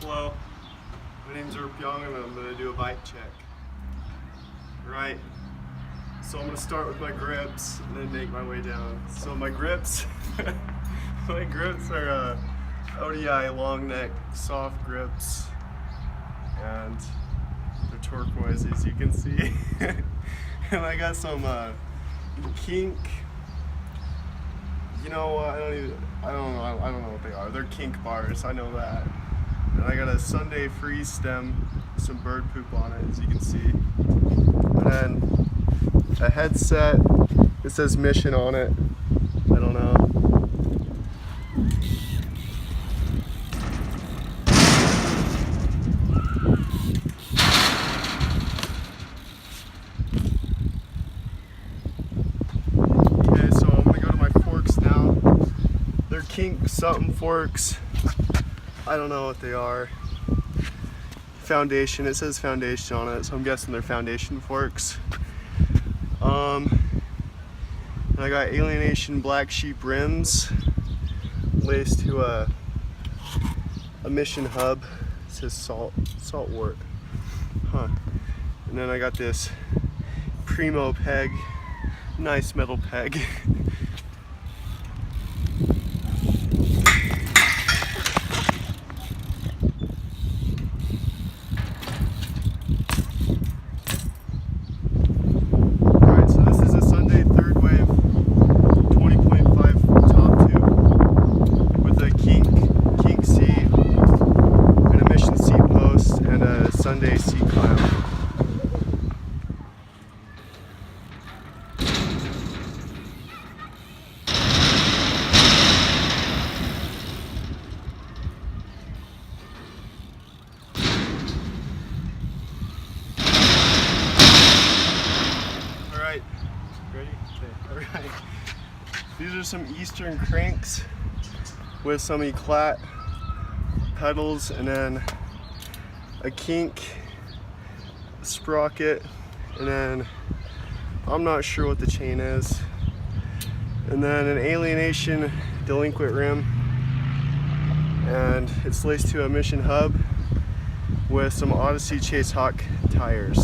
Hello, my name's Erp Young and I'm going to do a bike check. Right, so I'm going to start with my grips and then make my way down. So my grips, my grips are ODI long neck soft grips and they're turquoise as you can see. And I got some kink, you know, I don't know what they are. They're kink bars, I know that. And I got a Sunday freeze stem, some bird poop on it, as you can see. And then a headset, it says Mission on it. I don't know. Okay, so I'm gonna go to my forks now. They're kink something forks. I don't know what they are. Foundation, it says foundation on it, so I'm guessing they're foundation forks. And I got Alienation Black Sheep rims laced to a Mission hub. It says saltwort. Huh. And then I got this Primo peg, nice metal peg. Sunday seat clamp. Alright, ready? Okay, alright. These are some Eastern cranks with some eclat pedals and then a kink sprocket, and then I'm not sure what the chain is, and then an Alienation delinquent rim, and it's laced to a Mission hub with some Odyssey Chase Hawk tires.